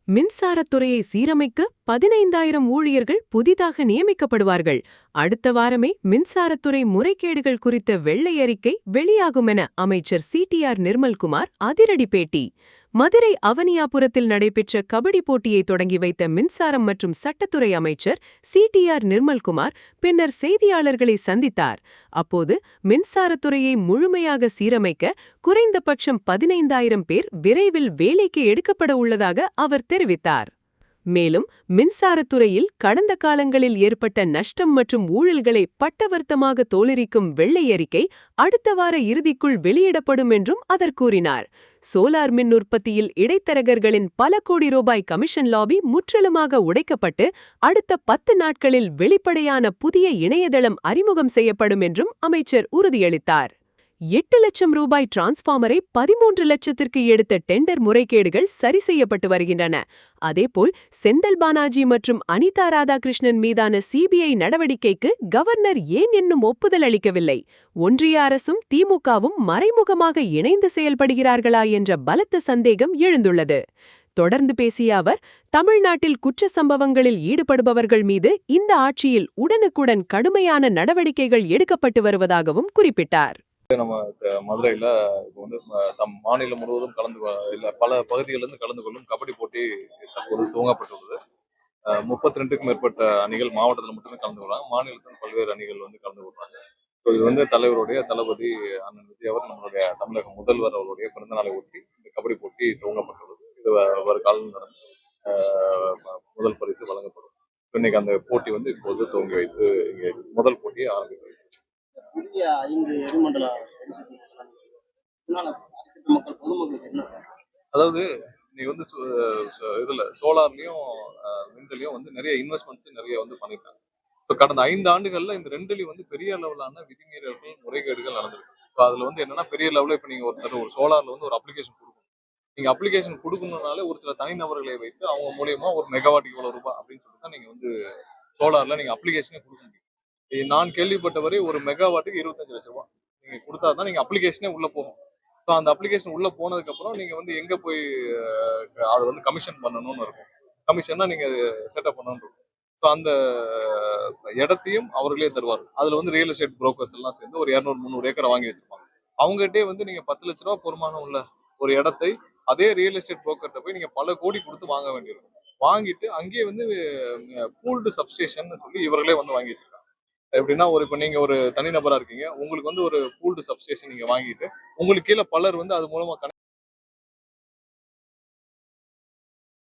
மின்சாரத்துறையை சீரமைக்க 15,000 ஊழியர்கள் புதிதாக நியமிக்கப்படுவார்கள். அடுத்த வாரமே மின்சாரத்துறை முறைகேடுகள் குறித்த வெள்ளை அறிக்கை வெளியாகும் என அமைச்சர் CTR நிர்மல்குமார் அதிரடி பேட்டி. மதுரை அவனியாபுரத்தில் நடைபெற்ற கபடி போட்டியை தொடங்கி வைத்த மின்சாரம் மற்றும் சட்டத்துறை அமைச்சர் CTR நிர்மல்குமார் பின்னர் செய்தியாளர்களை சந்தித்தார். அப்போது மின்சாரத்துறையை முழுமையாக சீரமைக்க குறைந்தபட்சம் 15,000 பேர் விரைவில் வேலைக்கு எடுக்கப்பட உள்ளதாக அவர் தெரிவித்தார். மேலும் மின்சாரத்துறையில் கடந்த காலங்களில் ஏற்பட்ட நஷ்டம் மற்றும் ஊழல்களை பட்டவர்த்தமாக தோலுரிக்கும் வெள்ளை அறிக்கை அடுத்த வார இறுதிக்குள் வெளியிடப்படும் என்றும் அவர் கூறினார். சோலார் மின் உற்பத்தியில் இடைத்தரகர்களின் பல கோடி ரூபாய் கமிஷன் லாபி முற்றிலுமாக உடைக்கப்பட்டு அடுத்த 10 நாட்களில் வெளிப்படையான புதிய இணையதளம் அறிமுகம் செய்யப்படும் என்றும் அமைச்சர் உறுதியளித்தார். 8 லட்சம் ரூபாய் டிரான்ஸ்பார்மரை 13 லட்சத்திற்கு எடுத்த டெண்டர் முறைகேடுகள் சரி செய்யப்பட்டு வருகின்றன. அதேபோல் செந்தில் பாலாஜி மற்றும் அனிதா ராதாகிருஷ்ணன் மீதான CBI நடவடிக்கைக்கு கவர்னர் ஏன் இன்னும் ஒப்புதல் அளிக்கவில்லை? ஒன்றிய அரசும் திமுகவும் மறைமுகமாக இணைந்து செயல்படுகிறார்களா என்ற பலத்த சந்தேகம் எழுந்துள்ளது. தொடர்ந்து பேசிய அவர், தமிழ்நாட்டில் குற்ற சம்பவங்களில் ஈடுபடுபவர்கள் மீது இந்த ஆட்சியில் உடனுக்குடன் கடுமையான நடவடிக்கைகள் எடுக்கப்பட்டு வருவதாகவும் குறிப்பிட்டார். நம்ம மதுரையில இப்போ வந்து மாநிலம் முழுவதும் பல பகுதிகளிலிருந்து கலந்து கொள்ளும் கபடி போட்டி தற்போது துவங்கப்பட்டுள்ளது. 32க்கும் மேற்பட்ட அணிகள் மாவட்டத்தில் மட்டுமே கலந்து கொள்ளாங்க. மாநிலத்தில் பல்வேறு அணிகள் வந்து கலந்து கொள்றாங்க. இது வந்து தலைவருடைய தளபதி அண்ணன் விஜய் அவர் நம்மளுடைய தமிழக முதல்வர் அவருடைய பிறந்த நாளை ஒட்டி இந்த கபடி போட்டி துவங்கப்பட்டுள்ளது. இது வருகாலம் நடந்து முதல் பரிசு வழங்கப்படும். இன்னைக்கு அந்த போட்டி வந்து இப்போது துவங்கி வைத்து இங்கே முதல் போட்டியை ஆரம்பிக்கிறது. அதாவது நீங்க வந்து இதுல சோலார்லயும் விண்ட்லயும் வந்து நிறைய இன்வெஸ்ட்மெண்ட்ஸ் நிறைய வந்து பண்ணிருக்காங்க. இப்ப கடந்த 5 ஆண்டுகள்ல இந்த ரெண்டுலயும் வந்து பெரிய அளவிலான விதிமீறல்கள் முறைகேடுகள் நடந்திருக்கு. அதுல வந்து என்னன்னா பெரிய லெவலில் இப்ப நீங்க ஒரு சோலார்ல வந்து ஒரு அப்ளிகேஷன் கொடுக்கணும். நீங்க அப்ளிகேஷன் கொடுக்கணும்னாலே ஒரு சில தனிநபர்களை வைத்து அவங்க மூலியமா ஒரு மெகாவாட் இவ்வளவு ரூபாய் அப்படின்னு சொல்லிட்டு நீங்க வந்து சோலார்ல நீங்க அப்ளிகேஷனே கொடுக்க முடியும். நான் கேள்விப்பட்டவரை ஒரு மெகாவாட்டுக்கு 25 லட்சம் ரூபாய் நீங்க கொடுத்தாதான் நீங்க அப்ளிகேஷனே உள்ள போகும். ஸோ அந்த அப்ளிகேஷன் உள்ள போனதுக்கு அப்புறம் நீங்க வந்து எங்க போய் அதை வந்து கமிஷன் பண்ணணும்னு இருக்கும். கமிஷன்னா நீங்க செட்டப் பண்ணணும்னு இருக்கும். ஸோ அந்த இடத்தையும் அவர்களே தருவார். அதுல வந்து ரியல் எஸ்டேட் புரோக்கர்ஸ் எல்லாம் சேர்ந்து ஒரு 200-300 ஏக்கரை வாங்கி வச்சிருப்பாங்க. அவங்ககிட்டே வந்து நீங்க 10 லட்ச ரூபாய் பொறுமானம் உள்ள ஒரு இடத்தை அதே ரியல் எஸ்டேட் புரோக்கர்கிட்ட போய் நீங்க பல கோடி கொடுத்து வாங்க வேண்டியிருக்கும். வாங்கிட்டு அங்கேயே வந்து பூல்டு சப்ஸ்டேஷன் சொல்லி இவர்களே வந்து வாங்கி வச்சிருக்காங்க. எப்படின்னா இப்ப நீங்க ஒரு தனிநபரா இருக்கீங்க, உங்களுக்கு வந்து ஒரு பூல்டு சப்ஸ்டேஷன் நீங்க வாங்கிட்டு உங்களுக்கு கீழே பலர் வந்து அது மூலமா